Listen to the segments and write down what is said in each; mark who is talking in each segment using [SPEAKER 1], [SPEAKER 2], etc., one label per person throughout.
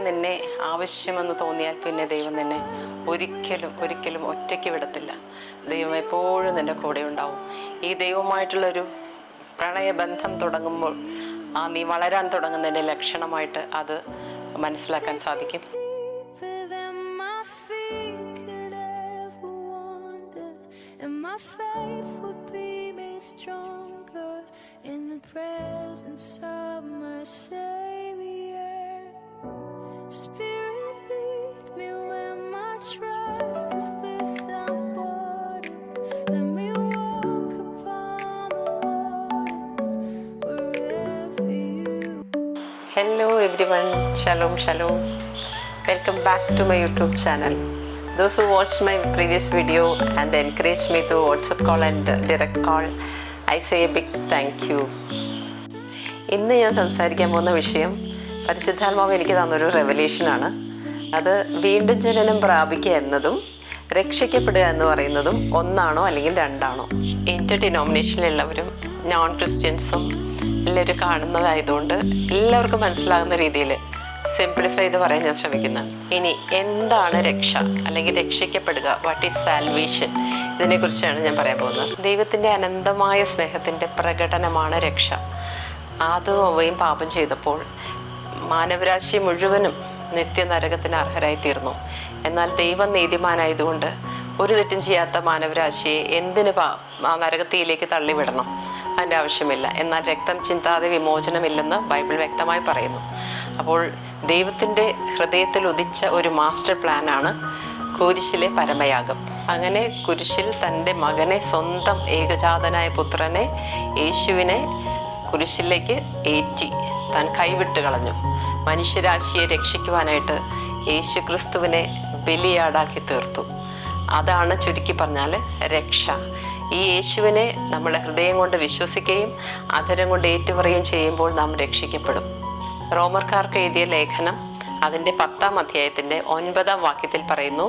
[SPEAKER 1] നിന്നെ ആവശ്യമെന്ന് തോന്നിയാൽ പിന്നെ ദൈവം നിന്നെ ഒരിക്കലും ഒറ്റയ്ക്ക് വിടത്തില്ല. ദൈവം എപ്പോഴും നിൻ്റെ കൂടെ ഉണ്ടാവും. ഈ ദൈവമായിട്ടുള്ളൊരു പ്രണയബന്ധം തുടങ്ങുമ്പോൾ നീ വളരാൻ തുടങ്ങുന്നതിൻ്റെ ലക്ഷണമായിട്ട് അത് മനസ്സിലാക്കാൻ സാധിക്കും. Hello everyone, shalom. Welcome back to my YouTube channel. Those who watched my previous video and encouraged me through WhatsApp call and direct call, I say a big thank you. ഇന്ന് ഞാൻ സംസാരിക്കാൻ പോകുന്ന വിഷയം പരിശുദ്ധാത്മാവ് എനിക്ക് തന്നൊരു റെവലേഷനാണ്. അത് വീണ്ടും ജനനം പ്രാപിക്കുക എന്നതും രക്ഷിക്കപ്പെടുക എന്ന് പറയുന്നതും ഒന്നാണോ അല്ലെങ്കിൽ രണ്ടാണോ? ഇന്റർ ഡിനോമിനേഷനിലുള്ളവരും നോൺ ക്രിസ്ത്യൻസും എല്ലാവരും കാണുന്നതായതുകൊണ്ട് എല്ലാവർക്കും മനസ്സിലാകുന്ന രീതിയിൽ സിംപ്ലിഫൈ ചെയ്ത് പറയാൻ ഞാൻ ശ്രമിക്കുന്നതാണ്. ഇനി എന്താണ് രക്ഷ അല്ലെങ്കിൽ രക്ഷിക്കപ്പെടുക, വാട്ട് ഈസ് സാൽവേഷൻ, ഇതിനെക്കുറിച്ചാണ് ഞാൻ പറയാൻ പോകുന്നത്. ദൈവത്തിൻ്റെ അനന്തമായ സ്നേഹത്തിൻ്റെ പ്രകടനമാണ് രക്ഷ. ആദവും ഹവ്വയും പാപം ചെയ്തപ്പോൾ മാനവരാശി മുഴുവനും നിത്യനരകത്തിന് അർഹരായി തീർന്നു. എന്നാൽ ദൈവം നീതിമാനായതുകൊണ്ട് ഒരു തെറ്റും ചെയ്യാത്ത മാനവരാശിയെ എന്തിന് നരകത്തിയിലേക്ക് തള്ളിവിടണം? അതിൻ്റെ ആവശ്യമില്ല. എന്നാൽ രക്തം ചിന്താതെ വിമോചനമില്ലെന്ന് ബൈബിൾ വ്യക്തമായി പറയുന്നു. അപ്പോൾ ദൈവത്തിൻ്റെ ഹൃദയത്തിൽ ഉദിച്ച ഒരു മാസ്റ്റർ പ്ലാനാണ് കുരിശിലെ പരമയാഗം. അങ്ങനെ കുരിശിൽ തൻ്റെ മകനെ, സ്വന്തം ഏകജാതനായ പുത്രനെ, യേശുവിനെ കുരിശിലേക്ക് ഏറ്റി താൻ കൈവിട്ട് കളഞ്ഞു. മനുഷ്യരാശിയെ രക്ഷിക്കുവാനായിട്ട് യേശു ക്രിസ്തുവിനെ ബലിയാടാക്കി തീർത്തു. അതാണ് ചുരുക്കി പറഞ്ഞാൽ രക്ഷ. ഈ യേശുവിനെ നമ്മളെ ഹൃദയം കൊണ്ട് വിശ്വസിക്കുകയും അധരം കൊണ്ട് ഏറ്റുപറയുകയും ചെയ്യുമ്പോൾ നാം രക്ഷിക്കപ്പെടും. റോമർക്കാർക്ക് എഴുതിയ ലേഖനം അതിൻ്റെ 10-ാം അധ്യായത്തിൻ്റെ 9-ാം വാക്യത്തിൽ പറയുന്നു,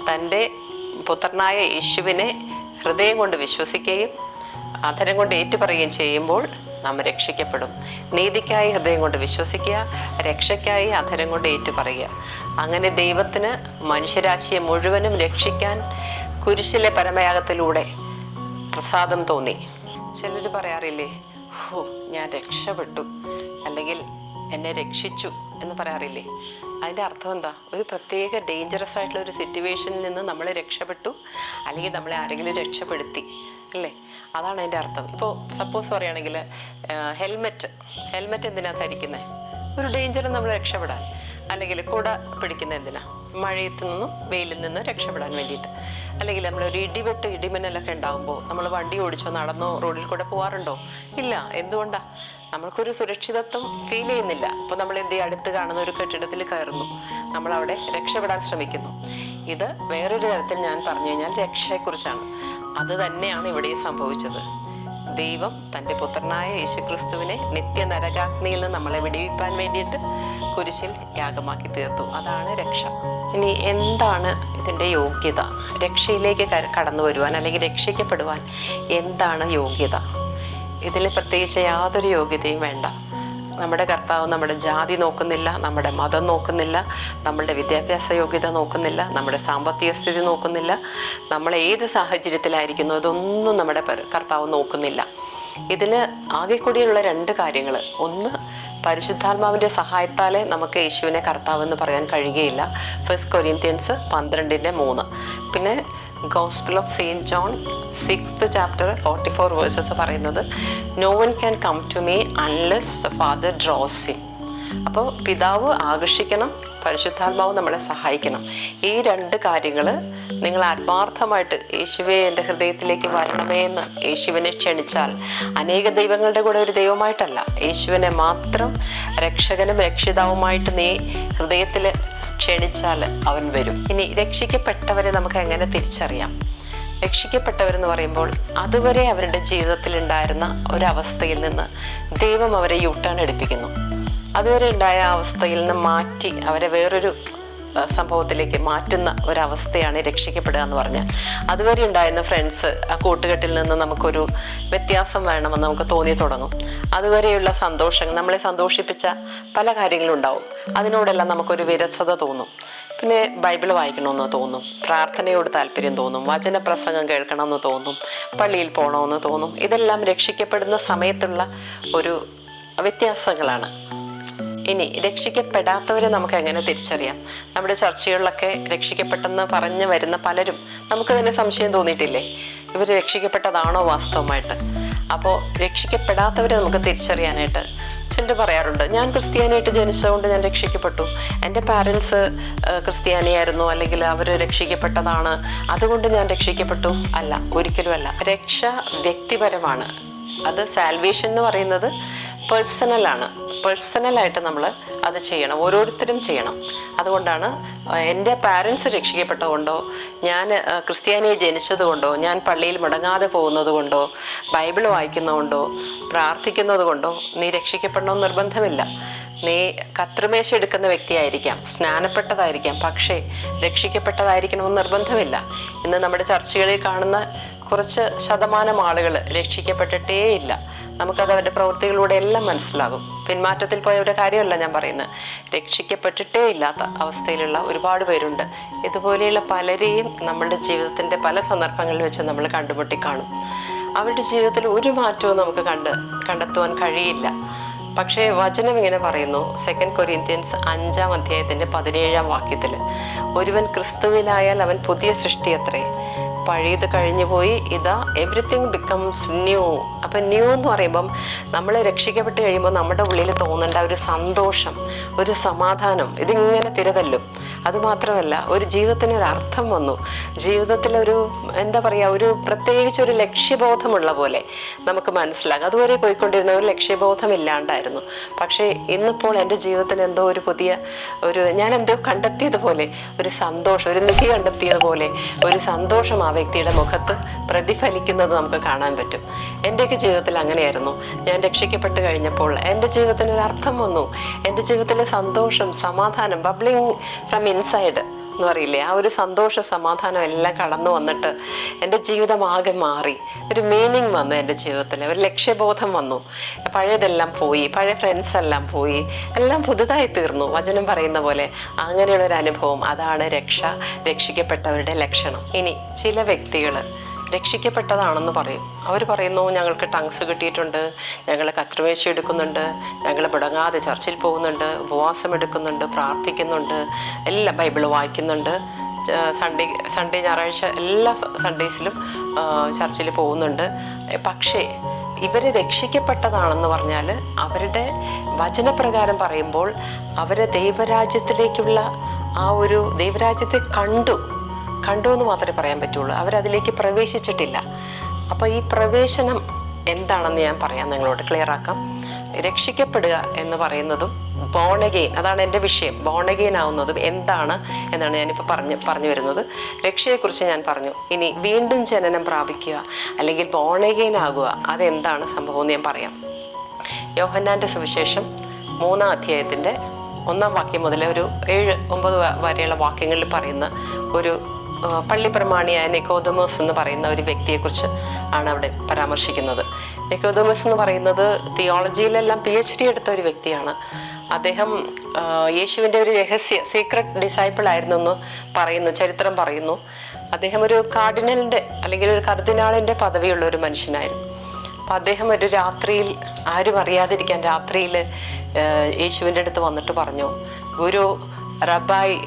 [SPEAKER 1] തൻ്റെ പുത്രനായ യേശുവിനെ ഹൃദയം കൊണ്ട് വിശ്വസിക്കുകയും അധരം കൊണ്ട് ഏറ്റുപറയുകയും ചെയ്യുമ്പോൾ നാം രക്ഷിക്കപ്പെടും. നീതിക്കായി ഹൃദയം കൊണ്ട് വിശ്വസിക്കുക, രക്ഷയ്ക്കായി അധരം കൊണ്ട് ഏറ്റുപറയുക. അങ്ങനെ ദൈവത്തിന് മനുഷ്യരാശിയെ മുഴുവനും രക്ഷിക്കാൻ കുരിശിലെ പരമയാഗത്തിലൂടെ പ്രസാദം തോന്നി. ചിലർ പറയാറില്ലേ, ഞാൻ രക്ഷപ്പെട്ടു, അല്ലെങ്കിൽ എന്നെ രക്ഷിച്ചു എന്ന് പറയാറില്ലേ? അതിൻ്റെ അർത്ഥം എന്താ? ഒരു പ്രത്യേക ഡേഞ്ചറസ് ആയിട്ടുള്ള ഒരു സിറ്റുവേഷനിൽ നിന്ന് നമ്മളെ രക്ഷപ്പെട്ടു, അല്ലെങ്കിൽ നമ്മളെ ആരെങ്കിലും രക്ഷപ്പെടുത്തി, അല്ലേ? അതാണ് അതിൻ്റെ അർത്ഥം. ഇപ്പോൾ സപ്പോസ് പറയുകയാണെങ്കിൽ ഹെൽമെറ്റ് എന്തിനാണ് ധരിക്കുന്നത്? ഒരു ഡേഞ്ചറിൽ നമ്മൾ രക്ഷപ്പെടാൻ. അല്ലെങ്കിൽ കുട പിടിക്കുന്നത് എന്തിനാ? മഴയത്ത് നിന്നും വെയിലിൽ നിന്നും രക്ഷപ്പെടാൻ വേണ്ടിയിട്ട്. അല്ലെങ്കിൽ നമ്മളൊരു ഇടിമിന്നലൊക്കെ ഉണ്ടാകുമ്പോൾ നമ്മൾ വണ്ടി ഓടിച്ചോ നടന്നോ റോഡിൽ കൂടെ പോകാറുണ്ടോ? ഇല്ല. എന്തുകൊണ്ടാണ്? നമ്മൾക്കൊരു സുരക്ഷിതത്വം ഫീൽ ചെയ്യുന്നില്ല. അപ്പോൾ നമ്മൾ എന്ത് ചെയ്യും? അടുത്ത് കാണുന്ന ഒരു കെട്ടിടത്തിൽ കയറുന്നു, നമ്മളവിടെ രക്ഷപ്പെടാൻ ശ്രമിക്കുന്നു. ഇത് വേറൊരു തരത്തിൽ ഞാൻ പറഞ്ഞു കഴിഞ്ഞാൽ രക്ഷയെക്കുറിച്ചാണ്. അത് തന്നെയാണ് ഇവിടെ സംഭവിച്ചത്. ദൈവം തൻ്റെ പുത്രനായ യേശുക്രിസ്തുവിനെ നിത്യനരകാഗ്നിയിൽ നിന്ന് നമ്മളെ വിടുവിപ്പാൻ വേണ്ടിയിട്ട് കുരിശിൽ യാഗമാക്കി തീർത്തു. അതാണ് രക്ഷ. ഇനി എന്താണ് ഇതിൻ്റെ യോഗ്യത? രക്ഷയിലേക്ക് കടന്നു വരുവാൻ അല്ലെങ്കിൽ രക്ഷിക്കപ്പെടുവാൻ എന്താണ് യോഗ്യത? ഇതിൽ പ്രത്യേകിച്ച് യാതൊരു യോഗ്യതയും വേണ്ട. നമ്മുടെ കർത്താവ് നമ്മുടെ ജാതി നോക്കുന്നില്ല, നമ്മുടെ മതം നോക്കുന്നില്ല, നമ്മളുടെ വിദ്യാഭ്യാസ യോഗ്യത നോക്കുന്നില്ല, നമ്മുടെ സാമ്പത്തിക സ്ഥിതി നോക്കുന്നില്ല, നമ്മൾ ഏത് സാഹചര്യത്തിലായിരിക്കുന്നു ഇതൊന്നും നമ്മുടെ കർത്താവ് നോക്കുന്നില്ല. ഇതിന് ആകെ കൂടിയുള്ള 2 കാര്യങ്ങൾ. ഒന്ന്, പരിശുദ്ധാത്മാവിൻ്റെ സഹായത്താലേ നമുക്ക് യേശുവിനെ കർത്താവെന്ന് പറയാൻ കഴിയുകയില്ല. 1 കൊരിന്ത്യൻസ് 12:3. പിന്നെ gospel of saint John 6th chapter 44 verses പറയുന്നത്, no one can come to me unless the father draws him. അപ്പോൾ പിതാവ് ആകർഷിക്കണം, പരിശുദ്ധാത്മാവ് നമ്മളെ സഹായിക്കണം. ഈ 2 കാര്യങ്ങൾ നിങ്ങൾ ആത്മാർത്ഥമായിട്ട് യേശുവെ എൻ്റെ ഹൃദയത്തിലേക്ക് വരണമേ എന്ന് യേശുവിനെ ക്ഷണിച്ചാൽ, അനേക ദൈവങ്ങളുടെ കൂടെ ഒരു ദൈവമായിട്ടല്ല, യേശുവിനെ മാത്രം രക്ഷകനും രക്ഷിതാവുമായിട്ട് നീ ഹൃദയത്തിൽ ക്ഷണിച്ചാൽ അവൻ വരും. ഇനി രക്ഷിക്കപ്പെട്ടവരെ നമുക്ക് എങ്ങനെ തിരിച്ചറിയാം? രക്ഷിക്കപ്പെട്ടവരെന്ന് പറയുമ്പോൾ അതുവരെ അവരുടെ ജീവിതത്തിൽ ഉണ്ടായിരുന്ന ഒരവസ്ഥയിൽ നിന്ന് ദൈവം അവരെ യൂട്ടേൺ എടുപ്പിക്കുന്നു. അതുവരെ ഉണ്ടായ അവസ്ഥയിൽ നിന്ന് മാറ്റി അവരെ വേറൊരു സംഭവത്തിലേക്ക് മാറ്റുന്ന ഒരവസ്ഥയാണ് രക്ഷിക്കപ്പെടുക എന്ന് പറഞ്ഞാൽ. അതുവരെ ഉണ്ടായിരുന്ന ഫ്രണ്ട്സ്, ആ കൂട്ടുകെട്ടിൽ നിന്ന് നമുക്കൊരു വ്യത്യാസം വേണമെന്ന് നമുക്ക് തോന്നി തുടങ്ങും. അതുവരെയുള്ള സന്തോഷം, നമ്മളെ സന്തോഷിപ്പിച്ച പല കാര്യങ്ങളും ഉണ്ടാവും, അതിനോടെല്ലാം നമുക്കൊരു വിരസത തോന്നും. പിന്നെ ബൈബിൾ വായിക്കണമെന്ന് തോന്നും, പ്രാർത്ഥനയോട് താല്പര്യം തോന്നും, വചനപ്രസംഗം കേൾക്കണമെന്ന് തോന്നും, പള്ളിയിൽ പോകണമെന്ന് തോന്നും. ഇതെല്ലാം രക്ഷിക്കപ്പെടുന്ന സമയത്തുള്ള ഒരു വ്യത്യാസങ്ങളാണ്. ഇനി രക്ഷിക്കപ്പെടാത്തവരെ നമുക്ക് എങ്ങനെ തിരിച്ചറിയാം? നമ്മുടെ ചർച്ചകളിലൊക്കെ രക്ഷിക്കപ്പെട്ടെന്ന് പറഞ്ഞു വരുന്ന പലരും നമുക്ക് തന്നെ സംശയം തോന്നിയിട്ടില്ലേ, ഇവർ രക്ഷിക്കപ്പെട്ടതാണോ വാസ്തവമായിട്ട്? അപ്പോൾ രക്ഷിക്കപ്പെടാത്തവരെ നമുക്ക് തിരിച്ചറിയാനായിട്ട് ചിലർ പറയാറുണ്ട്, ഞാൻ ക്രിസ്ത്യാനിയായിട്ട് ജനിച്ചതുകൊണ്ട് ഞാൻ രക്ഷിക്കപ്പെട്ടു, എൻ്റെ പാരൻസ് ക്രിസ്ത്യാനിയായിരുന്നു, അല്ലെങ്കിൽ അവർ രക്ഷിക്കപ്പെട്ടതാണ്, അതുകൊണ്ട് ഞാൻ രക്ഷിക്കപ്പെട്ടു. അല്ല, ഒരിക്കലുമല്ല. രക്ഷ വ്യക്തിപരമാണ്. അത് സാൽവേഷൻ എന്ന് പറയുന്നത് പേഴ്സണലാണ്. പേഴ്സണലായിട്ട് നമ്മൾ അത് ചെയ്യണം, ഓരോരുത്തരും ചെയ്യണം. അതുകൊണ്ടാണ് എൻ്റെ പാരൻസ് രക്ഷിക്കപ്പെട്ടതുകൊണ്ടോ, ഞാൻ ക്രിസ്ത്യാനിയെ ജനിച്ചതുകൊണ്ടോ, ഞാൻ പള്ളിയിൽ മുടങ്ങാതെ പോകുന്നത് കൊണ്ടോ, ബൈബിൾ വായിക്കുന്നതുകൊണ്ടോ, പ്രാർത്ഥിക്കുന്നത് കൊണ്ടോ നീ രക്ഷിക്കപ്പെടണമെന്ന് നിർബന്ധമില്ല. നീ കർത്തൃമേശ എടുക്കുന്ന വ്യക്തിയായിരിക്കാം, സ്നാനപ്പെട്ടതായിരിക്കാം, പക്ഷേ രക്ഷിക്കപ്പെട്ടതായിരിക്കണമെന്ന് നിർബന്ധമില്ല. ഇന്ന് നമ്മുടെ ചർച്ചകളിൽ കാണുന്ന കുറച്ച് ശതമാനം ആളുകൾ രക്ഷിക്കപ്പെട്ടിട്ടേ ഇല്ല. നമുക്കത് അവരുടെ പ്രവൃത്തികളിലൂടെ എല്ലാം മനസ്സിലാകും. പിന്മാറ്റത്തിൽ പോയവരുടെ കാര്യമല്ല ഞാൻ പറയുന്നത്, രക്ഷിക്കപ്പെട്ടിട്ടേ ഇല്ലാത്ത അവസ്ഥയിലുള്ള ഒരുപാട് പേരുണ്ട്. ഇതുപോലെയുള്ള പലരെയും നമ്മളുടെ ജീവിതത്തിൻ്റെ പല സന്ദർഭങ്ങളിൽ വെച്ച് നമ്മൾ കണ്ടുമുട്ടി കാണും. അവരുടെ ജീവിതത്തിൽ ഒരു മാറ്റവും നമുക്ക് കണ്ടെത്തുവാൻ കഴിയില്ല. പക്ഷേ വചനം ഇങ്ങനെ പറയുന്നു, 2 കൊരിന്ത്യൻസ് 5-ാം അധ്യായത്തിൻ്റെ 17-ാം വാക്യത്തിൽ, ഒരുവൻ ക്രിസ്തുവിലായാൽ അവൻ പുതിയ സൃഷ്ടിയത്രേ, പഴയത് കഴിഞ്ഞു പോയി, ഇതാ എവറിത്തിങ് ബിക്കംസ് ന്യൂ. അപ്പം ന്യൂ എന്ന് പറയുമ്പം നമ്മൾ രക്ഷിക്കപ്പെട്ട് കഴിയുമ്പോൾ നമ്മുടെ ഉള്ളിൽ തോന്നേണ്ട ഒരു സന്തോഷം, ഒരു സമാധാനം, ഇതിങ്ങനെ തിരതല്ലും. അതുമാത്രമല്ല, ഒരു ജീവിതത്തിന് ഒരു അർത്ഥം വന്നു, ജീവിതത്തിലൊരു എന്താ പറയുക, ഒരു പ്രത്യേകിച്ച് ഒരു ലക്ഷ്യബോധമുള്ള പോലെ നമുക്ക് മനസ്സിലാകും. അതുവരെ പോയിക്കൊണ്ടിരുന്ന ഒരു ലക്ഷ്യബോധമില്ലാണ്ടായിരുന്നു. പക്ഷേ ഇന്നിപ്പോൾ എൻ്റെ ജീവിതത്തിന് എന്തോ ഒരു പുതിയ ഞാൻ എന്തോ കണ്ടെത്തിയതുപോലെ ഒരു സന്തോഷം, ഒരു നിധി കണ്ടെത്തിയതുപോലെ ഒരു സന്തോഷം ആ വ്യക്തിയുടെ മുഖത്ത് പ്രതിഫലിക്കുന്നത് നമുക്ക് കാണാൻ പറ്റും. എൻ്റെയൊക്കെ ജീവിതത്തിൽ അങ്ങനെയായിരുന്നു. ഞാൻ രക്ഷിക്കപ്പെട്ട് കഴിഞ്ഞപ്പോൾ എൻ്റെ ജീവിതത്തിന് ഒരു അർത്ഥം വന്നു. എൻ്റെ ജീവിതത്തിലെ സന്തോഷം, സമാധാനം, ബബ്ലിങ് ഫ്രം ഇൻസൈഡ് എന്ന് പറയില്ലേ, ആ ഒരു സന്തോഷ സമാധാനം എല്ലാം കടന്നു വന്നിട്ട് എൻ്റെ ജീവിതം ആകെ മാറി. ഒരു മീനിങ് വന്നു എൻ്റെ ജീവിതത്തിൽ, ഒരു ലക്ഷ്യബോധം വന്നു. പഴയതെല്ലാം പോയി, പഴയ ഫ്രണ്ട്സ് എല്ലാം പോയി, എല്ലാം പുതുതായി തീർന്നു. വചനം പറയുന്ന പോലെ അങ്ങനെയുള്ളൊരു അനുഭവം, അതാണ് രക്ഷിക്കപ്പെട്ടവരുടെ ലക്ഷണം. ഇനി ചില വ്യക്തികൾ രക്ഷിക്കപ്പെട്ടതാണെന്ന് പറയും. അവർ പറയുന്നു, ഞങ്ങൾക്ക് ടങ്സ് കിട്ടിയിട്ടുണ്ട്, ഞങ്ങൾ കർത്തൃമേശ എടുക്കുന്നുണ്ട്, ഞങ്ങൾ മുടങ്ങാതെ ചർച്ചിൽ പോകുന്നുണ്ട്, ഉപവാസം എടുക്കുന്നുണ്ട്, പ്രാർത്ഥിക്കുന്നുണ്ട്, എല്ലാം ബൈബിൾ വായിക്കുന്നുണ്ട്, സൺഡേ ഞായറാഴ്ച എല്ലാ സൺഡേസിലും ചർച്ചിൽ പോകുന്നുണ്ട്. പക്ഷേ ഇവർ രക്ഷിക്കപ്പെട്ടതാണെന്ന് പറഞ്ഞാൽ അവരുടെ വചനപ്രകാരം പറയുമ്പോൾ അവരെ ദൈവരാജ്യത്തിലേക്കുള്ള ആ ഒരു ദൈവരാജ്യത്തെ കണ്ടു എന്ന് മാത്രമേ പറയാൻ പറ്റുള്ളൂ. അവരതിലേക്ക് പ്രവേശിച്ചിട്ടില്ല. അപ്പോൾ ഈ പ്രവേശനം എന്താണെന്ന് ഞാൻ പറയാം, നിങ്ങളോട് ക്ലിയർ ആക്കാം. രക്ഷിക്കപ്പെടുക എന്ന് പറയുന്നതും ബോൺ അഗെയിൻ, അതാണ് എൻ്റെ വിഷയം. ബോൺ അഗെയിൻ ആവുന്നതും എന്താണ് എന്നാണ് ഞാനിപ്പോൾ പറഞ്ഞു വരുന്നത്. രക്ഷയെക്കുറിച്ച് ഞാൻ പറഞ്ഞു. ഇനി വീണ്ടും ജനനം പ്രാപിക്കുക അല്ലെങ്കിൽ ബോൺ അഗെയിൻ ആകുക, അതെന്താണ് സംഭവം എന്ന് ഞാൻ പറയാം. യോഹന്നാൻ്റെ സുവിശേഷം 3-ാം അധ്യായത്തിൻ്റെ 1-ാം വാക്യം മുതൽ ഒരു 7-9 വരെയുള്ള വാക്യങ്ങളിൽ പറയുന്ന ഒരു പള്ളി പ്രമാണിയായ നിക്കോദമോസ് എന്ന് പറയുന്ന ഒരു വ്യക്തിയെക്കുറിച്ച് ആണ് അവിടെ പരാമർശിക്കുന്നത്. നിക്കോദമോസ് എന്ന് പറയുന്നത് തിയോളജിയിലെല്ലാം PhD എടുത്ത ഒരു വ്യക്തിയാണ്. അദ്ദേഹം യേശുവിൻ്റെ ഒരു സീക്രട്ട് ഡിസൈപ്പിൾ ആയിരുന്നു എന്ന് പറയുന്നു, ചരിത്രം പറയുന്നു. അദ്ദേഹം ഒരു കാർഡിനലിൻ്റെ അല്ലെങ്കിൽ ഒരു കർദിനാളിൻ്റെ പദവിയുള്ള ഒരു മനുഷ്യനായിരുന്നു. അപ്പം അദ്ദേഹം ഒരു രാത്രിയിൽ, ആരും അറിയാതിരിക്കാൻ രാത്രിയിൽ യേശുവിൻ്റെ അടുത്ത് വന്നിട്ട് പറഞ്ഞു, ഗുരു, റബ്ബായി,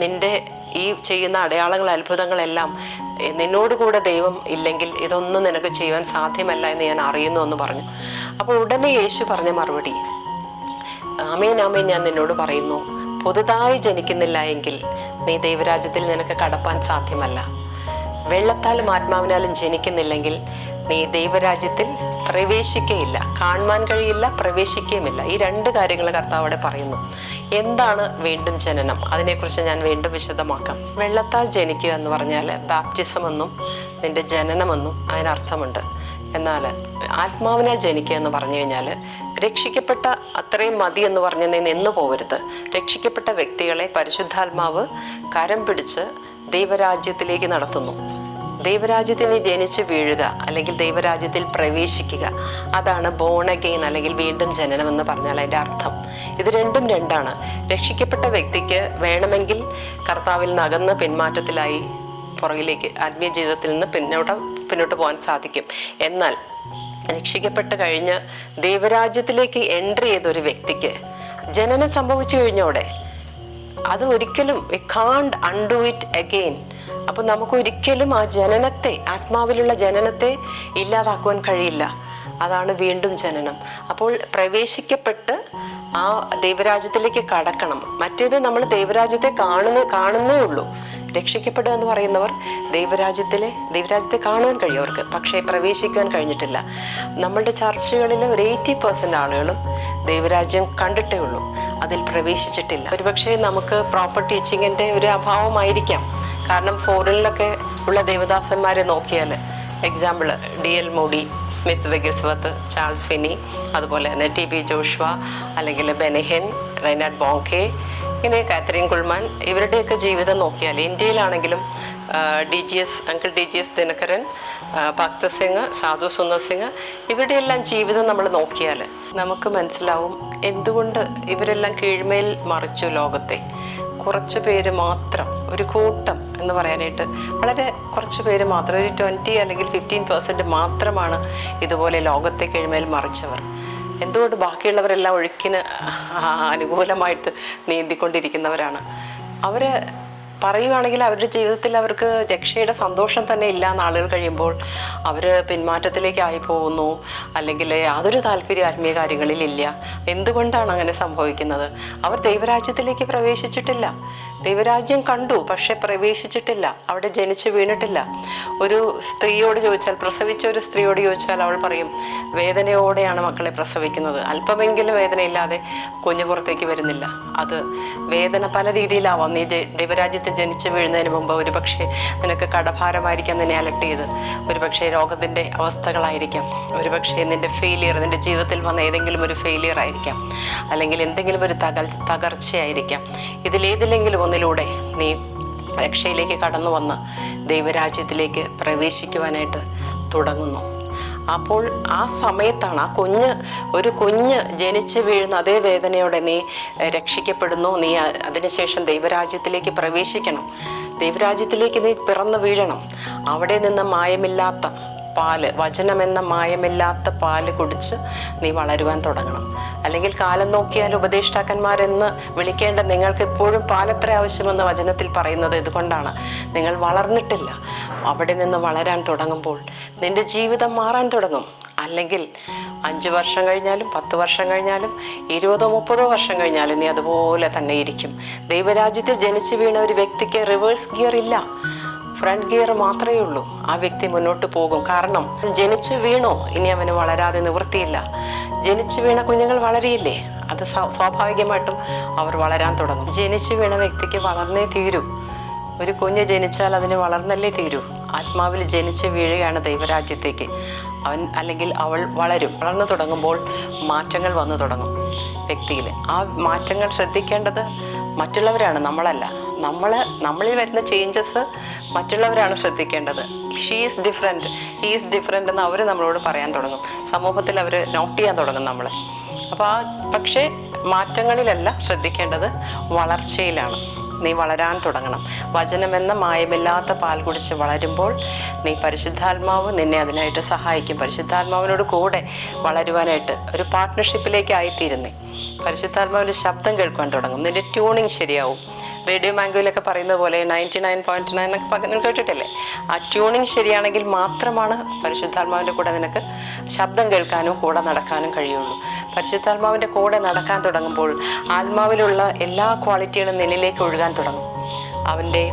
[SPEAKER 1] നിൻ്റെ ഈ ചെയ്യുന്ന അടയാളങ്ങൾ, അത്ഭുതങ്ങളെല്ലാം നിന്നോടുകൂടെ ദൈവം ഇല്ലെങ്കിൽ ഇതൊന്നും നിനക്ക് ചെയ്യുവാൻ സാധ്യമല്ല എന്ന് ഞാൻ അറിയുന്നു എന്ന് പറഞ്ഞു. അപ്പോൾ ഉടനെ യേശു പറഞ്ഞ മറുപടി, ആമേൻ ആമേൻ, ഞാൻ നിന്നോട് പറയുന്നു, പുതുതായി ജനിക്കുന്നില്ല എങ്കിൽ നീ ദൈവരാജ്യത്തിൽ നിനക്ക് കടപ്പാൻ സാധ്യമല്ല. വെള്ളത്താലും ആത്മാവിനാലും ജനിക്കുന്നില്ലെങ്കിൽ നീ ദൈവരാജ്യത്തിൽ പ്രവേശിക്കുകയില്ല. കാണുവാൻ കഴിയില്ല, പ്രവേശിക്കുകയുമില്ല. ഈ 2 കാര്യങ്ങൾ കർത്താവ് അവിടെ പറയുന്നു. എന്താണ് വീണ്ടും ജനനം? അതിനെക്കുറിച്ച് ഞാൻ വീണ്ടും വിശദമാക്കാം. വെള്ളത്താൽ ജനിക്കുക എന്ന് പറഞ്ഞാൽ ബാപ്റ്റിസം എന്നും നിന്റെ ജനനമെന്നും അതിനർത്ഥമുണ്ട്. എന്നാൽ ആത്മാവിനാൽ ജനിക്കുക എന്ന് പറഞ്ഞു കഴിഞ്ഞാൽ രക്ഷിക്കപ്പെട്ട അത്രയും മതി എന്ന് പറഞ്ഞ് നീ നിന്നു പോകരുത്. രക്ഷിക്കപ്പെട്ട വ്യക്തികളെ പരിശുദ്ധാത്മാവ് കരം പിടിച്ച് ദൈവരാജ്യത്തിലേക്ക് നടത്തുന്നു. ദൈവരാജ്യത്തിൽ ജനിച്ച് വീഴുക അല്ലെങ്കിൽ ദൈവരാജ്യത്തിൽ പ്രവേശിക്കുക, അതാണ് ബോൺ അഗെയിൻ അല്ലെങ്കിൽ വീണ്ടും ജനനം എന്ന് പറഞ്ഞാൽ അതിൻ്റെ അർത്ഥം. ഇത് രണ്ടും രണ്ടാണ്. രക്ഷിക്കപ്പെട്ട വ്യക്തിക്ക് വേണമെങ്കിൽ കർത്താവിൽ നകന്ന് പിന്മാറ്റത്തിലായി പുറകിലേക്ക് ആത്മീയ ജീവിതത്തിൽ നിന്ന് പിന്നോട്ട് പോകാൻ സാധിക്കും. എന്നാൽ രക്ഷിക്കപ്പെട്ട് കഴിഞ്ഞ് ദൈവരാജ്യത്തിലേക്ക് എൻട്രി ചെയ്ത ഒരു വ്യക്തിക്ക് ജനനം സംഭവിച്ചു കഴിഞ്ഞോടെ അത് ഒരിക്കലും വി കാണ്ട് അൺഡു ഇറ്റ് അഗെയിൻ. അപ്പം നമുക്കൊരിക്കലും ആ ജനനത്തെ, ആത്മാവിലുള്ള ജനനത്തെ ഇല്ലാതാക്കുവാൻ കഴിയില്ല. അതാണ് വീണ്ടും ജനനം. അപ്പോൾ പ്രവേശിക്കപ്പെട്ട് ആ ദൈവരാജ്യത്തിലേക്ക് കടക്കണം. മറ്റേത് നമ്മൾ ദൈവരാജ്യത്തെ കാണുന്നേ ഉള്ളൂ. രക്ഷിക്കപ്പെടുക എന്ന് പറയുന്നവർ ദൈവരാജ്യത്തെ കാണുവാൻ കഴിയും അവർക്ക്, പക്ഷേ പ്രവേശിക്കുവാൻ കഴിഞ്ഞിട്ടില്ല. നമ്മളുടെ ചർച്ചകളിൽ ഒരു 80% ആളുകളും ദൈവരാജ്യം കണ്ടിട്ടേ ഉള്ളൂ, അതിൽ പ്രവേശിച്ചിട്ടില്ല. ഒരുപക്ഷെ നമുക്ക് പ്രോപ്പർ ടീച്ചിങ്ങിൻ്റെ ഒരു അഭാവമായിരിക്കാം. കാരണം ഫോറിനിലൊക്കെ ഉള്ള ദേവദാസന്മാരെ നോക്കിയാൽ, example DL Moody, Smith Wigglesworth, Charles Finney, അതുപോലെ തന്നെ TB ജോഷുവ, അല്ലെങ്കിൽ ബെനഹെൻ, റൈനാർഡ് ബോങ്കെ, ഇങ്ങനെ കാത്തറിൻ കുൾമാൻ, ഇവരുടെയൊക്കെ ജീവിതം നോക്കിയാൽ ഇന്ത്യയിലാണെങ്കിലും അങ്കിൾ DGS ദിനകരൻ, ഭക്ത സിംഗ്, സാധു സുന്ദർ സിംഗ്, ഇവരുടെയെല്ലാം ജീവിതം നമ്മൾ നോക്കിയാൽ നമുക്ക് മനസ്സിലാവും എന്തുകൊണ്ട് ഇവരെല്ലാം കീഴ്മേൽ മറിച്ചു ലോകത്തെ. കുറച്ച് പേര് മാത്രം, ഒരു കൂട്ടം എന്ന് പറയാനായിട്ട് വളരെ കുറച്ച് പേര് മാത്രം, ഒരു 20 അല്ലെങ്കിൽ 15% മാത്രമാണ് ഇതുപോലെ ലോകത്തെ കീഴ്മേൽ മറിച്ചവർ. എന്തുകൊണ്ട് ബാക്കിയുള്ളവരെല്ലാം ഒഴുക്കിന് അനുകൂലമായിട്ട് നീന്തിക്കൊണ്ടിരിക്കുന്നവരാണ്. അവർ പറയുകയാണെങ്കിൽ അവരുടെ ജീവിതത്തിൽ അവർക്ക് രക്ഷയുടെ സന്തോഷം തന്നെ ഇല്ല എന്ന് ആളുകൾ കഴിയുമ്പോൾ അവർ പിന്മാറ്റത്തിലേക്കായി പോകുന്നു, അല്ലെങ്കിൽ യാതൊരു താല്പര്യം ആത്മീയ കാര്യങ്ങളിലില്ല. എന്തുകൊണ്ടാണ് അങ്ങനെ സംഭവിക്കുന്നത്? അവർ ദൈവരാജ്യത്തിലേക്ക് പ്രവേശിച്ചിട്ടില്ല. ദൈവരാജ്യം കണ്ടു, പക്ഷെ പ്രവേശിച്ചിട്ടില്ല, അവിടെ ജനിച്ച് വീണിട്ടില്ല. ഒരു സ്ത്രീയോട് ചോദിച്ചാൽ, പ്രസവിച്ച ഒരു സ്ത്രീയോട് ചോദിച്ചാൽ അവൾ പറയും, വേദനയോടെയാണ് മക്കളെ പ്രസവിക്കുന്നത്, അല്പമെങ്കിലും വേദനയില്ലാതെ കുഞ്ഞു പുറത്തേക്ക് വരുന്നില്ല. അത് വേദന പല രീതിയിലാവാം. നീ ദൈവരാജ്യത്തിൽ ജനിച്ച് വീഴുന്നതിന് മുമ്പ് ഒരുപക്ഷെ നിനക്ക് കടഭാരമായിരിക്കാം നിന്നെ അലട്ടിയത്, ഒരുപക്ഷെ രോഗത്തിൻ്റെ അവസ്ഥകളായിരിക്കാം, ഒരുപക്ഷെ നിൻ്റെ ഫെയിലിയർ, നിൻ്റെ ജീവിതത്തിൽ വന്ന ഏതെങ്കിലും ഒരു ഫെയിലിയർ ആയിരിക്കാം, അല്ലെങ്കിൽ എന്തെങ്കിലും ഒരു തകർച്ചയായിരിക്കാം. ഇതിലേതിലെങ്കിലും ഒന്നിലൂടെ നീ രക്ഷയിലേക്ക് കടന്നു വന്ന് ദൈവരാജ്യത്തിലേക്ക് പ്രവേശിക്കുവാനായിട്ട് തുടങ്ങുന്നു. അപ്പോൾ ആ സമയത്താണ് ഒരു കുഞ്ഞ് ജനിച്ച് വീഴുന്ന അതേ വേദനയോടെ നീ രക്ഷിക്കപ്പെടുന്നു. നീ അതിനുശേഷം ദൈവരാജ്യത്തിലേക്ക് പ്രവേശിക്കണം. ദൈവരാജ്യത്തിലേക്ക് നീ പിറന്നു വീഴണം. അവിടെ നിന്ന് മായമില്ലാത്ത പാല്, വചനമെന്ന മായമില്ലാത്ത പാല് കുടിച്ച് നീ വളരുവാൻ തുടങ്ങണം. അല്ലെങ്കിൽ കാലം നോക്കിയാൽ ഉപദേഷ്ടാക്കന്മാരെന്ന് വിളിക്കേണ്ട നിങ്ങൾക്ക് എപ്പോഴും പാലത്ര ആവശ്യമെന്ന് വചനത്തിൽ പറയുന്നത് ഇതുകൊണ്ടാണ്. നിങ്ങൾ വളർന്നിട്ടില്ല. അവിടെ നിന്ന് വളരാൻ തുടങ്ങുമ്പോൾ നിന്റെ ജീവിതം മാറാൻ തുടങ്ങും. അല്ലെങ്കിൽ 5 വർഷം കഴിഞ്ഞാലും 10 വർഷം കഴിഞ്ഞാലും 20-30 വർഷം കഴിഞ്ഞാലും നീ അതുപോലെ തന്നെ ഇരിക്കും. ദൈവരാജ്യത്തിൽ ജനിച്ചു വീണ ഒരു വ്യക്തിക്ക് റിവേഴ്സ് ഗിയർ ഇല്ല, ഫ്രണ്ട് ഗിയർ മാത്രമേ ഉള്ളൂ. ആ വ്യക്തി മുന്നോട്ട് പോകും. കാരണം ജനിച്ചു വീണോ, ഇനി അവന് വളരാതെ നിവൃത്തിയില്ല. ജനിച്ചു വീണ കുഞ്ഞുങ്ങൾ വളരെയില്ലേ, അത് സ്വാഭാവികമായിട്ടും അവർ വളരാൻ തുടങ്ങും. ജനിച്ചു വീണ വ്യക്തിക്ക് വളർന്നേ തീരൂ. ഒരു കുഞ്ഞ് ജനിച്ചാൽ അതിന് വളർന്നല്ലേ തീരൂ. ആത്മാവിൽ ജനിച്ച് വീഴുകയാണ് ദൈവരാജ്യത്തേക്ക്. അവൻ അല്ലെങ്കിൽ അവൾ വളർന്നു തുടങ്ങുമ്പോൾ മാറ്റങ്ങൾ വന്നു തുടങ്ങും വ്യക്തിയിൽ. ആ മാറ്റങ്ങൾ ശ്രദ്ധിക്കേണ്ടത് മറ്റുള്ളവരാണ്, നമ്മളല്ല. നമ്മളിൽ വരുന്ന ചേഞ്ചസ് മറ്റുള്ളവരാണ് ശ്രദ്ധിക്കേണ്ടത്. She is different, he is different എന്ന് അവർ നമ്മളോട് പറയാൻ തുടങ്ങും. സമൂഹത്തിൽ അവർ നോട്ട് ചെയ്യാൻ തുടങ്ങും നമ്മളെ. അപ്പോൾ പക്ഷേ മാറ്റങ്ങളിലല്ല ശ്രദ്ധിക്കേണ്ടത്, വളർച്ചയിലാണ്. നീ വളരാൻ തുടങ്ങണം. വചനമെന്ന മായമില്ലാത്ത പാൽ കുടിച്ച് വളരുമ്പോൾ നീ പരിശുദ്ധാത്മാവ് നിന്നെ അതിനായിട്ട് സഹായിക്കും. പരിശുദ്ധാത്മാവിനോട് കൂടെ വളരുവാനായിട്ട് ഒരു പാർട്ട്ണർഷിപ്പിലേക്ക് ആയിത്തീരുന്നേ. പരിശുദ്ധാത്മാവിൻ്റെ ശബ്ദം കേൾക്കാൻ തുടങ്ങും. നിൻ്റെ ട്യൂണിങ് ശരിയാവും. റേഡിയോ മാംഗോയിലൊക്കെ പറയുന്നത് പോലെ 99.9 എന്നൊക്കെ നിങ്ങൾ കേട്ടിട്ടില്ലേ? ആ ട്യൂണിങ് ശരിയാണെങ്കിൽ മാത്രമാണ് പരിശുദ്ധാത്മാവിൻ്റെ കൂടെ നിനക്ക് ശബ്ദം കേൾക്കാനും കൂടെ നടക്കാനും കഴിയുള്ളൂ. പരിശുദ്ധാത്മാവിൻ്റെ കൂടെ നടക്കാൻ തുടങ്ങുമ്പോൾ ആത്മാവിലുള്ള എല്ലാ ക്വാളിറ്റികളും നിന്നിലേക്ക് ഒഴുകാൻ തുടങ്ങും. അവൻ്റെ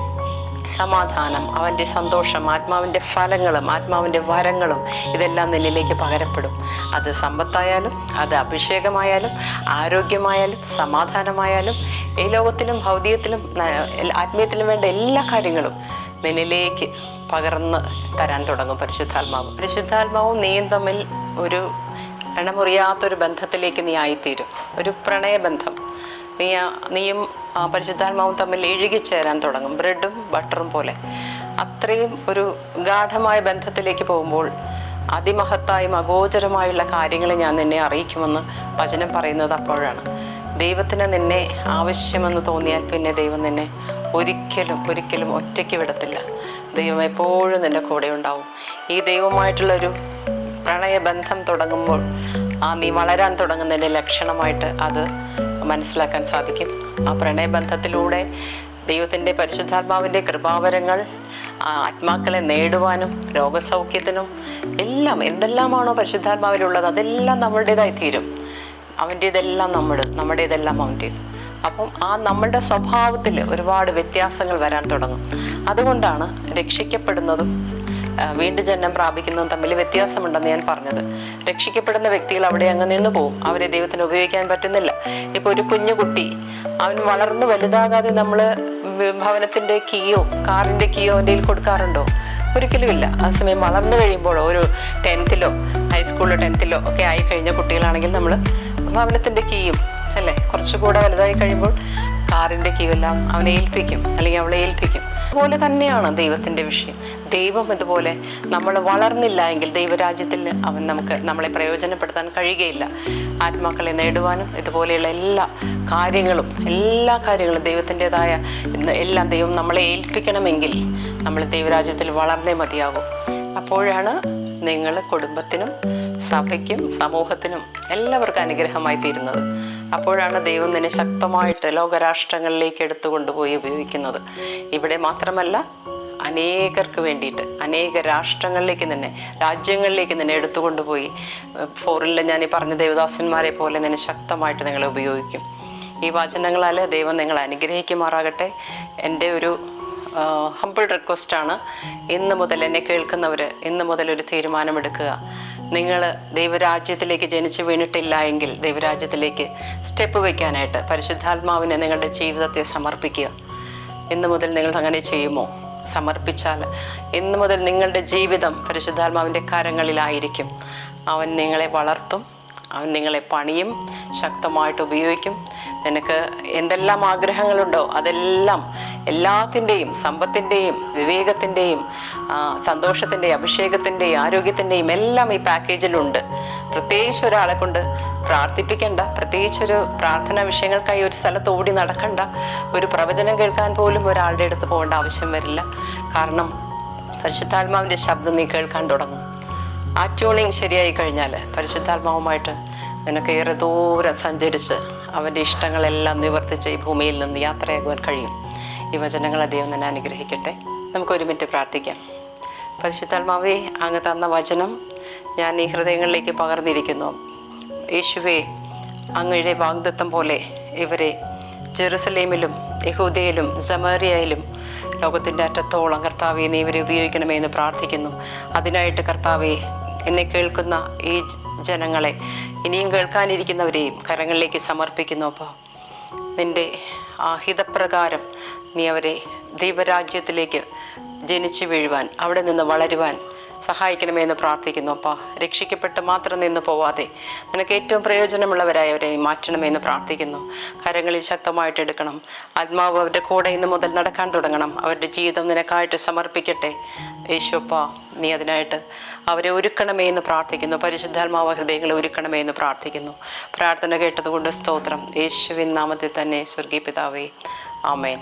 [SPEAKER 1] സമാധാനം, അവൻ്റെ സന്തോഷം, ആത്മാവിൻ്റെ ഫലങ്ങളും ആത്മാവിൻ്റെ വരങ്ങളും ഇതെല്ലാം നിന്നിലേക്ക് പകരപ്പെടും. അത് സമ്പത്തായാലും, അത് അഭിഷേകമായാലും, ആരോഗ്യമായാലും, സമാധാനമായാലും, ഈ ലോകത്തിലും ഭൗതികത്തിലും ആത്മീയത്തിലും വേണ്ട എല്ലാ കാര്യങ്ങളും നിന്നിലേക്ക് പകർന്ന് തരാൻ തുടങ്ങും പരിശുദ്ധാത്മാവ്. പരിശുദ്ധാത്മാവും നീയും തമ്മിൽ ഒരു എണ്ണമുറിയാത്തൊരു ബന്ധത്തിലേക്ക് നീ ആയിത്തീരും. ഒരു പ്രണയബന്ധം. നീയും പരിശുദ്ധാത്മാവും തമ്മിൽ ഇഴുകിച്ചേരാൻ തുടങ്ങും, ബ്രെഡും ബട്ടറും പോലെ. അത്രയും ഒരു ഗാഢമായ ബന്ധത്തിലേക്ക് പോകുമ്പോൾ അതിമഹത്തായും അഗോചരമായുള്ള കാര്യങ്ങളെ ഞാൻ നിന്നെ അറിയിക്കുമെന്ന് വചനം പറയുന്നത് അപ്പോഴാണ്. ദൈവത്തിന് നിന്നെ ആവശ്യമെന്ന് തോന്നിയാൽ പിന്നെ ദൈവം നിന്നെ ഒരിക്കലും ഒറ്റയ്ക്ക് വിടത്തില്ല. ദൈവം എപ്പോഴും നിൻ്റെ കൂടെ ഉണ്ടാവും. ഈ ദൈവമായിട്ടുള്ളൊരു പ്രണയബന്ധം തുടങ്ങുമ്പോൾ നീ വളരാൻ തുടങ്ങുന്നതിൻ്റെ ലക്ഷണമായിട്ട് അത് മനസ്സിലാക്കാൻ സാധിക്കും. ആ പ്രണയബന്ധത്തിലൂടെ ദൈവത്തിൻ്റെ പരിശുദ്ധാത്മാവിൻ്റെ കൃപാവരങ്ങൾ ആത്മാക്കളെ നേടുവാനും രോഗസൗഖ്യത്തിനും എല്ലാം എന്തെല്ലാമാണോ പരിശുദ്ധാത്മാവിലുള്ളത് അതെല്ലാം നമ്മളുടേതായി തീരും. അവൻ്റേതെല്ലാം നമ്മുടേതെല്ലാം അവൻ്റേത്. അപ്പം നമ്മളുടെ സ്വഭാവത്തിൽ ഒരുപാട് വ്യത്യാസങ്ങൾ വരാൻ തുടങ്ങും. അതുകൊണ്ടാണ് രക്ഷിക്കപ്പെടുന്നതും വീണ്ടും ജന്മം പ്രാപിക്കുന്നതും തമ്മിൽ വ്യത്യാസമുണ്ടെന്ന് ഞാൻ പറഞ്ഞത്. രക്ഷിക്കപ്പെടുന്ന വ്യക്തികൾ അവിടെ അങ്ങ് നിന്ന് പോവും. അവരെ ദൈവത്തിന് ഉപയോഗിക്കാൻ പറ്റുന്നില്ല. ഇപ്പോൾ ഒരു കുഞ്ഞുകുട്ടി അവൻ വളർന്ന് വലുതാകാതെ നമ്മൾ ഭവനത്തിൻ്റെ കീയോ കാറിൻ്റെ കീയോ അവൻ്റെ കയ്യിൽ കൊടുക്കാറുണ്ടോ? ഒരിക്കലുമില്ല. ആ സമയം വളർന്നു കഴിയുമ്പോഴോ ഒരു 10th ഹൈസ്കൂളിലോ 10th ഒക്കെ ആയി കഴിഞ്ഞ കുട്ടികളാണെങ്കിൽ നമ്മൾ ഭവനത്തിൻ്റെ കീയും അല്ലേ, കുറച്ചുകൂടെ വലുതായി കഴിയുമ്പോൾ കാറിൻ്റെ കീ എല്ലാം അവനെ ഏൽപ്പിക്കും അല്ലെങ്കിൽ അവളെ ഏൽപ്പിക്കും. അതുപോലെ തന്നെയാണ് ദൈവത്തിൻ്റെ വിഷയം. ദൈവം ഇതുപോലെ നമ്മൾ വളർന്നില്ല എങ്കിൽ ദൈവരാജ്യത്തിൽ നമ്മളെ പ്രയോജനപ്പെടുത്താൻ കഴിയുകയില്ല. ആത്മാക്കളെ നേടുവാനും ഇതുപോലെയുള്ള എല്ലാ കാര്യങ്ങളും ദൈവത്തിൻ്റെതായ എല്ലാം ദൈവം നമ്മളെ ഏൽപ്പിക്കണമെങ്കിൽ നമ്മൾ ദൈവരാജ്യത്തിൽ വളർന്നേ മതിയാകും. അപ്പോഴാണ് നിങ്ങൾ കുടുംബത്തിനും സഭയ്ക്കും സമൂഹത്തിനും എല്ലാവർക്കും അനുഗ്രഹമായി തീരുന്നത്. അപ്പോഴാണ് ദൈവം നിന്നെ ശക്തമായിട്ട് ലോകരാഷ്ട്രങ്ങളിലേക്ക് എടുത്തുകൊണ്ടുപോയി ഉപയോഗിക്കുന്നത്. ഇവിടെ മാത്രമല്ല, അനേകർക്ക് വേണ്ടിയിട്ട് അനേക രാജ്യങ്ങളിലേക്ക് നിന്നെ എടുത്തുകൊണ്ടുപോയി ഫോറിനിൽ ഞാൻ ഈ പറഞ്ഞ ദേവദാസന്മാരെ പോലെ നിന്നെ ശക്തമായിട്ട് നിങ്ങളെ ഉപയോഗിക്കും. ഈ വചനങ്ങളാൽ ദൈവം നിങ്ങളെ അനുഗ്രഹിക്കുമാറാകട്ടെ. എൻ്റെ ഒരു ഹംബിൾ റിക്വസ്റ്റാണ്, ഇന്ന് മുതൽ എന്നെ കേൾക്കുന്നവർ ഇന്ന് മുതൽ ഒരു തീരുമാനമെടുക്കുക. നിങ്ങൾ ദൈവരാജ്യത്തിലേക്ക് ജനിച്ചു വീണിട്ടില്ല എങ്കിൽ ദൈവരാജ്യത്തിലേക്ക് സ്റ്റെപ്പ് വയ്ക്കാനായിട്ട് പരിശുദ്ധാത്മാവിനെ നിങ്ങളുടെ ജീവിതത്തെ സമർപ്പിക്കുക. ഇന്ന് മുതൽ നിങ്ങൾ അങ്ങനെ ചെയ്യുമോ? സമർപ്പിച്ചാൽ ഇന്ന് മുതൽ നിങ്ങളുടെ ജീവിതം പരിശുദ്ധാത്മാവിൻ്റെ കരങ്ങളിലായിരിക്കും. അവൻ നിങ്ങളെ വളർത്തും, അവൻ നിങ്ങളെ പണിയും, ശക്തമായിട്ട് ഉപയോഗിക്കും. നിനക്ക് എന്തെല്ലാം ആഗ്രഹങ്ങളുണ്ടോ അതെല്ലാം, എല്ലാത്തിൻ്റെയും, സമ്പത്തിൻ്റെയും വിവേകത്തിൻ്റെയും സന്തോഷത്തിൻ്റെയും അഭിഷേകത്തിൻ്റെയും ആരോഗ്യത്തിൻ്റെയും എല്ലാം ഈ പാക്കേജിലുണ്ട്. പ്രത്യേകിച്ച് ഒരാളെ കൊണ്ട് പ്രാർത്ഥിപ്പിക്കേണ്ട, പ്രത്യേകിച്ചൊരു പ്രാർത്ഥനാ വിഷയങ്ങൾക്കായി ഒരു സ്ഥലത്ത് ഓടി നടക്കണ്ട, ഒരു പ്രവചനം കേൾക്കാൻ പോലും ഒരാളുടെ അടുത്ത് പോകേണ്ട ആവശ്യം വരില്ല. കാരണം പരിശുദ്ധാത്മാവിൻ്റെ ശബ്ദം നീ കേൾക്കാൻ തുടങ്ങും. ആ ട്യൂണിങ് ശരിയായി കഴിഞ്ഞാൽ പരിശുദ്ധാത്മാവുമായിട്ട് നിനക്ക് ഏറെ ദൂരം സഞ്ചരിച്ച് അവൻ്റെ ഇഷ്ടങ്ങളെല്ലാം നിവർത്തിച്ച് ഈ ഭൂമിയിൽ നിന്ന് യാത്രയാകുവാൻ കഴിയും. ഈ വചനങ്ങളെ ദൈവം തന്നെ അനുഗ്രഹിക്കട്ടെ. നമുക്കൊരു മിനിറ്റ് പ്രാർത്ഥിക്കാം. പരിശുദ്ധാത്മാവേ, അങ്ങ് തന്ന വചനം ഞാൻ ഈ ഹൃദയങ്ങളിലേക്ക് പകർന്നിരിക്കുന്നു. യേശുവേ, അങ്ങയുടെ വാഗ്ദത്തം പോലെ ഇവരെ ജെറുസലേമിലും യഹൂദയിലും സമറിയയിലും ലോകത്തിൻ്റെ അറ്റത്തോളം കർത്താവെ നീ ഇവരെ ഉപയോഗിക്കണമേ എന്ന് പ്രാർത്ഥിക്കുന്നു. അതിനായിട്ട് കർത്താവെ, എന്നെ കേൾക്കുന്ന ഈ ജനങ്ങളെ ഇനിയും കേൾക്കാനിരിക്കുന്നവരെയും കരങ്ങളിലേക്ക് സമർപ്പിക്കുന്നു. അപ്പോൾ നിൻ്റെ ഹിതപ്രകാരം നീ അവരെ ദൈവരാജ്യത്തിലേക്ക് ജനിച്ചു വീഴുവാൻ, അവിടെ നിന്ന് വളരുവാൻ സഹായിക്കണമെന്ന് പ്രാർത്ഥിക്കുന്നു. അപ്പോൾ രക്ഷിക്കപ്പെട്ട് മാത്രം നിന്ന് പോവാതെ നിനക്ക് ഏറ്റവും പ്രയോജനമുള്ളവരായവരെ മാറ്റണമെന്ന് പ്രാർത്ഥിക്കുന്നു. കരങ്ങളിൽ ശക്തമായിട്ട് എടുക്കണം. ആത്മാവ് അവരുടെ കൂടെ ഇന്ന് മുതൽ നടക്കാൻ തുടങ്ങണം. അവരുടെ ജീവിതം നിനക്കായിട്ട് സമർപ്പിക്കട്ടെ. യേശുപ്പ, നീ അതിനായിട്ട് അവരെ ഒരുക്കണമേ എന്ന് പ്രാർത്ഥിക്കുന്നു. പരിശുദ്ധാത്മാവ് ഹൃദയങ്ങളെ ഒരുക്കണമേ എന്ന് പ്രാർത്ഥിക്കുന്നു. പ്രാർത്ഥന കേട്ടതുകൊണ്ട് സ്തോത്രം. യേശുവിൻ നാമത്തിൽ തന്നെ സ്വർഗീയ പിതാവേ, ആമേൻ.